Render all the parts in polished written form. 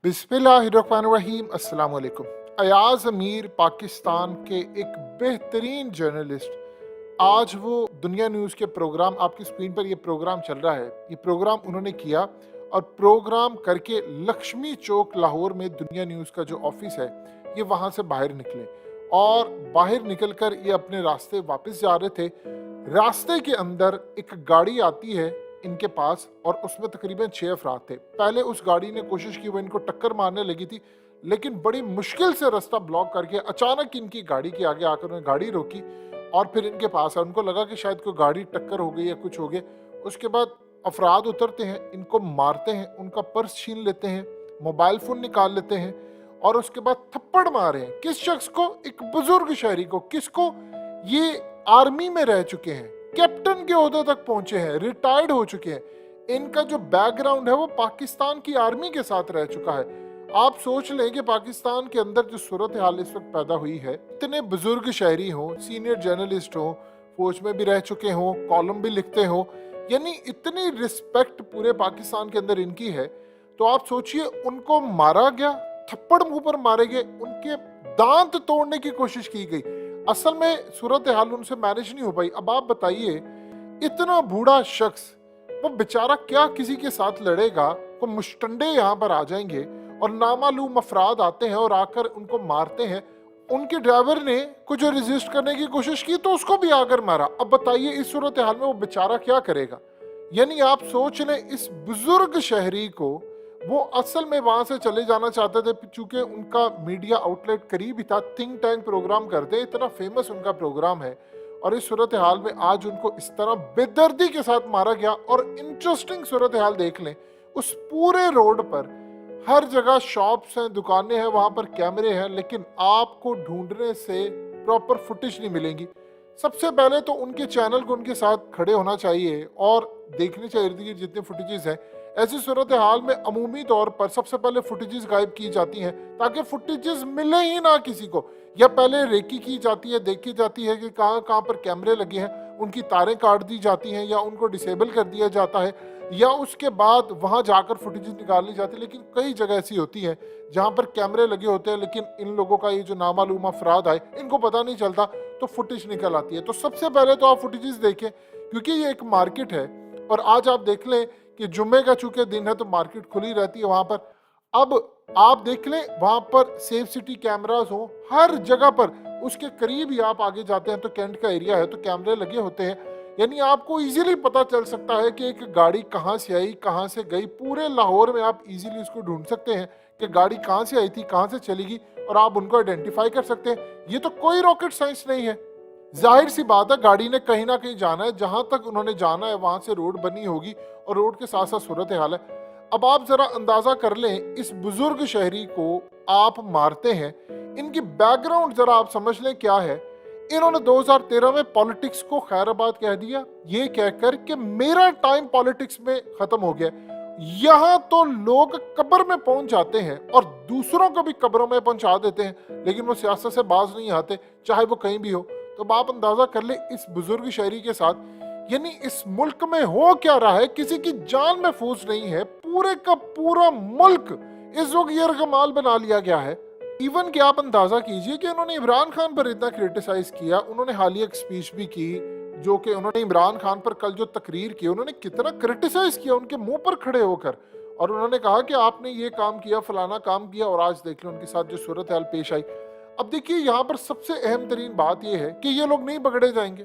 बिस्मिल्लाहिर्रहमानिर्रहीम। अस्सलाम वालेकुम। अयाज अमीर पाकिस्तान के एक बेहतरीन जर्नलिस्ट, आज वो दुनिया न्यूज़ के प्रोग्राम, आपकी स्क्रीन पर ये प्रोग्राम चल रहा है, ये प्रोग्राम उन्होंने किया और प्रोग्राम करके लक्ष्मी चौक लाहौर में दुनिया न्यूज़ का जो ऑफिस है, ये वहाँ से बाहर निकले और बाहर निकल कर ये अपने रास्ते वापस जा रहे थे। रास्ते के अंदर एक गाड़ी आती है इनके पास और उसमें तकरीबन 6 अफराद थे। पहले उस गाड़ी ने कोशिश की, वो इनको टक्कर मारने लगी थी, लेकिन बड़ी मुश्किल से रास्ता ब्लॉक करके अचानक इनकी गाड़ी के आगे आकर उन्होंने गाड़ी रोकी और फिर इनके पास है। उनको लगा कि शायद कोई गाड़ी टक्कर हो गई या कुछ हो गया। उसके बाद अफराद उतरते हैं, इनको मारते हैं, उनका पर्स छीन लेते हैं, मोबाइल फ़ोन निकाल लेते हैं और उसके बाद थप्पड़ मारे हैं। किस शख्स को? एक बुजुर्ग शहरी को। किसको? ये आर्मी में रह चुके हैं, कैप्टन के ओहदे तक पहुंचे हैं, रिटायर्ड हो चुके हैं। इनका जो बैकग्राउंड है वो पाकिस्तान की आर्मी के साथ रह चुका है। आप सोच लें कि पाकिस्तान के अंदर जो सूरत हाल इस वक्त पैदा हुई है, इतने बुजुर्ग शहरी हों, सीनियर जर्नलिस्ट हों, फौज में भी रह चुके हों, कॉलम भी लिखते हों, यानी इतनी रिस्पेक्ट पूरे पाकिस्तान के अंदर इनकी है। तो आप सोचिए, उनको मारा गया, थप्पड़ मुंह पर मारे गए, उनके दांत तोड़ने की कोशिश की गई। असल में सूरत हाल उनसे मैनेज नहीं हो पाई। अब आप बताइए, इतना बूढ़ा शख्स, वो बेचारा क्या किसी के साथ लड़ेगा? वो मुश्तंडे यहाँ पर आ जाएंगे और नामालूम अफराद आते हैं और आकर उनको मारते हैं। उनके ड्राइवर ने कुछ रेजिस्ट करने की कोशिश की तो उसको भी आकर मारा। अब बताइए, इस सूरत हाल में वो बेचारा क्या करेगा? यानी आप सोच लें, इस बुजुर्ग शहरी को वो असल में वहां से चले जाना चाहते थे, चूंकि उनका मीडिया आउटलेट करीब ही था, थिंक टैंक प्रोग्राम करते, इतना फेमस उनका प्रोग्राम है। और इस सूरत हाल में आज उनको इस तरह बेदर्दी के साथ मारा गया। और इंटरेस्टिंग सूरत हाल देख लें, उस पूरे रोड पर हर जगह शॉप्स हैं, दुकानें हैं, वहां पर कैमरे हैं, लेकिन आपको ढूंढने से प्रॉपर फुटेज नहीं मिलेंगी। सबसे पहले तो उनके चैनल को उनके साथ खड़े होना चाहिए और देखनी चाहिए इर्द गिर्द जितने फुटेजेस हैं। ऐसी सूरत हाल में अमूमी तौर पर सबसे पहले फुटेजेस गायब की जाती हैं ताकि फुटेजेस मिले ही ना किसी को, या पहले रेकी की जाती है, देखी जाती है कि कहाँ कहाँ पर कैमरे लगे हैं, उनकी तारें काट दी जाती हैं या उनको डिसेबल कर दिया जाता है, या उसके बाद वहां जाकर फुटेजेस निकाल ली जाती है। लेकिन कई जगह ऐसी होती है जहां पर कैमरे लगे होते हैं, लेकिन इन लोगों का ये जो नामालूम अफराद आए, इनको पता नहीं चलता, तो फुटेज निकल आती है। तो सबसे पहले तो आप फुटेजेस देखें, क्योंकि ये एक मार्केट है और आज आप देख लें कि जुम्मे का चूंकि दिन है तो मार्केट खुली रहती है वहां पर। अब आप देख लें, वहां पर सेफ सिटी कैमरास हो हर जगह पर, उसके करीब ही आप आगे जाते हैं तो कैंट का एरिया है तो कैमरे लगे होते हैं। यानी आपको इजीली पता चल सकता है कि एक गाड़ी कहाँ से आई, कहाँ से गई। पूरे लाहौर में आप इजीली उसको ढूंढ सकते हैं कि गाड़ी कहाँ से आई थी, कहाँ से चलेगी, और आप उनको आइडेंटिफाई कर सकते हैं। ये तो कोई रॉकेट साइंस नहीं है। जाहिर सी बात है, गाड़ी ने कहीं ना कहीं जाना है, जहां तक उन्होंने जाना है वहां से रोड बनी होगी और रोड के साथ साथ सूरत हाल है। अब आप जरा अंदाजा कर लें, इस बुजुर्ग शहरी को आप मारते हैं, इनकी बैकग्राउंड जरा आप समझ लें क्या है। इन्होंने 2013 में पॉलिटिक्स को खैराबाद कह दिया, ये कहकर कि मेरा टाइम पॉलिटिक्स में खत्म हो गया। यहाँ तो लोग कब्र में पहुंच जाते हैं और दूसरों को भी कब्रों में पहुंचा देते हैं, लेकिन वो सियासत से बाज नहीं आते, चाहे वो कहीं भी हो। तो आप अंदाजा कर ले इस बुजुर्ग शहरी के साथ, यानी इस मुल्क में हो क्या रहा है। किसी की जान महफूज नहीं है, पूरे का पूरा मुल्क इस वक्त यरगमाल बना लिया गया है। इवन कि आप अंदाजा कीजिए कि उन्होंने इमरान खान पर इतना क्रिटिसाइज किया। उन्होंने हालिया एक स्पीच भी की, जो कि उन्होंने इमरान खान पर कल जो तकरीर की, उन्होंने कितना क्रिटिसाइज किया उनके मुंह पर खड़े होकर, और उन्होंने कहा कि आपने ये काम किया, फलाना काम किया, और आज देख लो उनके साथ जो सूरत हाल पेश आई। अब देखिए, यहाँ पर सबसे अहम तरीन बात यह है कि ये लोग नहीं पकड़े जाएंगे।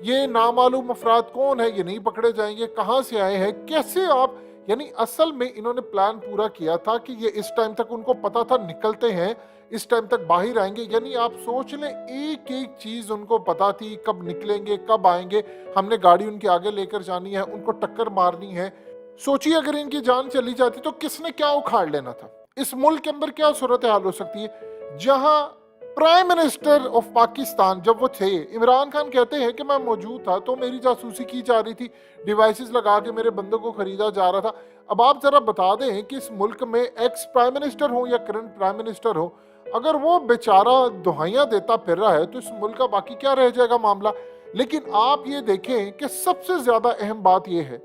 ये नामालूम अफराद कौन है, ये नहीं पकड़े जाएंगे, कहाँ से आए हैं, कैसे आप, यानी असल में इन्होंने प्लान पूरा किया था कि ये इस टाइम तक उनको पता था निकलते हैं, इस टाइम तक बाहर आएंगे। यानी आप सोच लें, एक एक चीज उनको पता थी, कब निकलेंगे, कब आएंगे, हमने गाड़ी उनके आगे लेकर जानी है, उनको टक्कर मारनी है। सोचिए, अगर इनकी जान चली जाती तो किसने क्या उखाड़ लेना था। इस मुल्क के अंदर क्या सूरत हाल हो सकती है, जहां प्राइम मिनिस्टर ऑफ पाकिस्तान जब वो थे, इमरान खान कहते हैं कि मैं मौजूद था तो मेरी जासूसी की जा रही थी, डिवाइसेस लगा के मेरे बंदों को खरीदा जा रहा था। अब आप जरा बता दें कि इस मुल्क में एक्स प्राइम मिनिस्टर हो या करंट प्राइम मिनिस्टर हो, अगर वो बेचारा दुहाइयां देता फिर रहा है तो इस मुल्क का बाकी क्या रह जाएगा मामला। लेकिन आप ये देखें कि सबसे ज्यादा अहम बात यह है,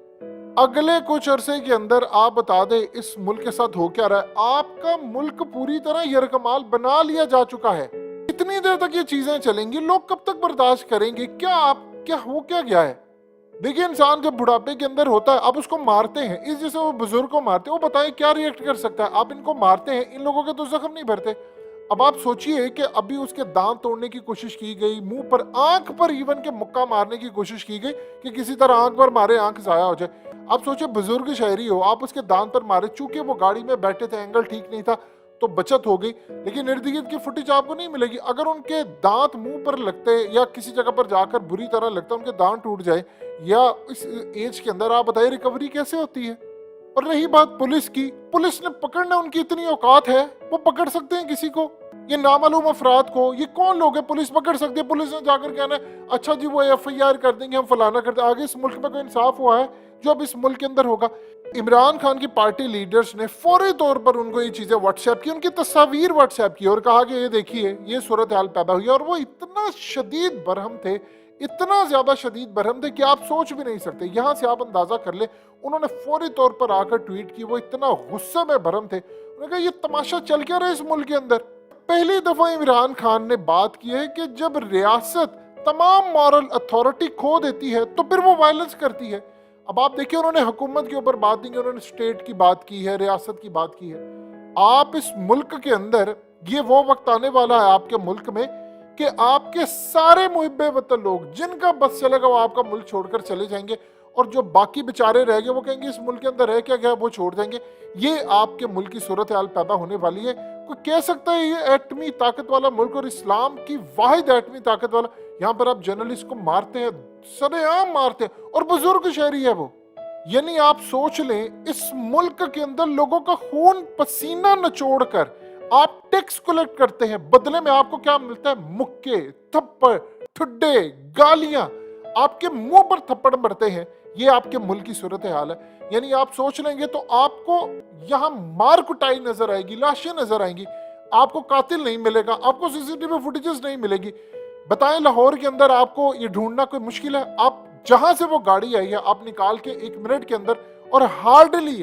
अगले कुछ अरसे के अंदर आप बता दें इस मुल्क के साथ हो क्या रहा है। आपका मुल्क पूरी तरह यरगमाल बना लिया जा चुका है। कितनी देर तक ये चीजें चलेंगी? लोग कब तक बर्दाश्त करेंगे? क्या हो क्या गया है? देखिए, इंसान जब बुढ़ापे के अंदर होता है, आप उसको मारते हैं, इस जैसे वो बुजुर्ग को मारते हैं, वो बताए क्या रिएक्ट कर सकता है? आप इनको मारते हैं, इन लोगों के तो जख्म नहीं भरते। अब आप सोचिए कि अभी उसके दांत तोड़ने की कोशिश की गई, मुंह पर, आंख पर इवन के मुक्का मारने की कोशिश की गई कि किसी तरह आंख पर मारे, आंख जाया हो जाए। आप सोचिए बुजुर्ग शहरी हो, आप उसके दांत पर मारे, चूंकि वो गाड़ी में बैठे थे, एंगल ठीक नहीं था तो बचत हो गई, लेकिन इर्द गिर्द की फुटेज आपको नहीं मिलेगी। अगर उनके दांत मुंह पर लगते या किसी जगह पर जाकर बुरी तरह लगता, उनके दांत टूट जाए, या इस एज के अंदर आप बताइए रिकवरी कैसे होती है? और रही बात पुलिस की, पुलिस ने पकड़ना, उनकी इतनी औकात है, वो पकड़ सकते हैं किसी को? ये नामालूम अफराद को, ये कौन लोग हैं? पुलिस पकड़ सकती है। पुलिस ने जाकर कहना है अच्छा जी वो FIR कर देंगे, हम फलाना कर देंगे। आगे इस मुल्क में कोई इंसाफ हुआ है जो अब इस मुल्क के अंदर होगा? इमरान खान की पार्टी लीडर्स ने फौरी तौर पर उनको ये चीजें व्हाट्सएप की, उनकी तस्वीर व्हाट्सएप की और कहा कि ये देखिए ये सूरत हाल पैदा हुई है। और वो इतना शदीद बरहम थे, इतना ज्यादा शदीद बरहम थे कि आप सोच भी नहीं सकते। यहां से आप अंदाजा कर ले, उन्होंने फौरी तौर पर आकर ट्वीट की, वो इतना गुस्से में भरम थे। उन्होंने कहा ये तमाशा चल क्या रहा है इस मुल्क के अंदर? पहली दफा इमरान खान ने बात की है कि जब रियासत तमाम मॉरल अथॉरिटी खो देती है तो फिर वो वायलेंस करती है। अब आप देखिए, उन्होंने हुकूमत के ऊपर बात नहीं की, उन्होंने स्टेट की बात की है, रियासत की बात की है। आप इस मुल्क के अंदर, ये वो वक्त आने वाला है आपके मुल्क में कि आपके सारे मुहिब्बे वतन लोग, जिनका बस चलेगा वो आपका मुल्क छोड़कर चले जाएंगे, और जो बाकी बेचारे रह गए वो कहेंगे इस मुल्क के अंदर रह क्या गया, वो छोड़ देंगे। ये आपके मुल्क की सूरत हाल पैदा होने वाली है। कोई कह सकता है ये एटमी ताकत वाला मुल्क और इस्लाम की वाहिद एटमी ताकत वाला, यहाँ पर आप जर्नलिस्ट को मारते हैं, सरेआम मारते हैं, और बुजुर्ग शहरी है वो। यानी आप सोच लें, इस मुल्क के अंदर लोगों का खून पसीना निचोड़ कर आप टैक्स कलेक्ट करते हैं, बदले में आपको क्या मिलता है? मुक्के, थप्पड़, ठुड्डे, गालियां, आपके मुंह पर थप्पड़ मरते हैं। ये आपके मुल्क की सूरत हाल है। यानी आप सोच लेंगे तो आपको यहाँ मार कुटाई नजर आएगी, लाशें नजर आएंगी, आपको कातिल नहीं मिलेगा, आपको CCTV फुटेजेस नहीं मिलेगी। बताएं लाहौर के अंदर आपको ये ढूंढना कोई मुश्किल है? आप जहां से वो गाड़ी आई है आप निकाल के 1 मिनट के अंदर, और हार्डली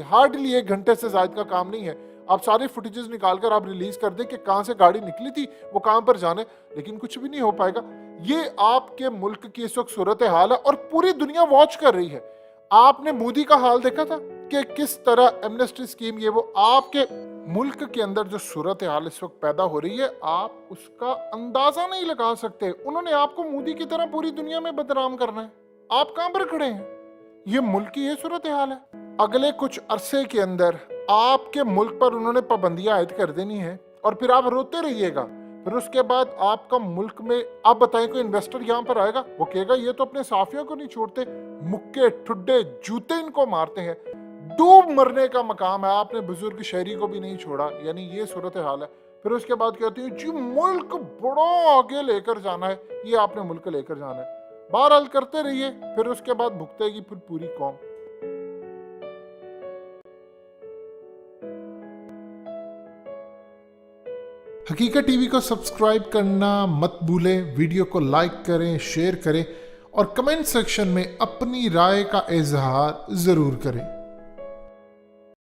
1 घंटे से ज्यादा का काम नहीं है, आप सारे फुटेजेस निकालकर आप रिलीज कर दें कि कहां से गाड़ी निकली थी, वो कहां पर जाने, लेकिन कुछ भी नहीं हो पाएगा। ये आपके मुल्क की इस वक्त सूरत हाल है और पूरी दुनिया वॉच कर रही है। आपने मोदी का हाल देखा था कि किस तरह एमनेस्टी स्कीम, ये वो, आपके मुल्क के अंदर जो सूरत हाल इस वक्त पैदा हो रही है, आप उसका अंदाजा नहीं लगा सकते। उन्होंने आपको मोदी की तरह पूरी दुनिया में बदनाम करना है, आप कहां पर खड़े हैं? ये मुल्क की ये सूरत हाल है। अगले कुछ अरसे के अंदर आपके मुल्क पर उन्होंने पाबंदियां आयद कर देनी है और फिर आप रोते रहिएगा। फिर उसके बाद आपका मुल्क में, आप बताएं कोई इन्वेस्टर यहाँ पर आएगा, वो कहेगा ये तो अपने साफियों को नहीं छोड़ते, मुक्के, ठुड्डे, जूते इनको मारते हैं, डूब मरने का मकाम है, आपने बुजुर्ग शहरी को भी नहीं छोड़ा। यानी ये सूरत हाल है। फिर उसके बाद कहती है जी मुल्क बड़ा आगे लेकर जाना है, ये आपने मुल्क लेकर जाना है। बहरहाल करते रहिए, फिर उसके बाद भुगतेगी फिर पूरी कौम। हकीकत टीवी को सब्सक्राइब करना मत भूलें, वीडियो को लाइक करें, शेयर करें और कमेंट सेक्शन में अपनी राय का इजहार जरूर करें।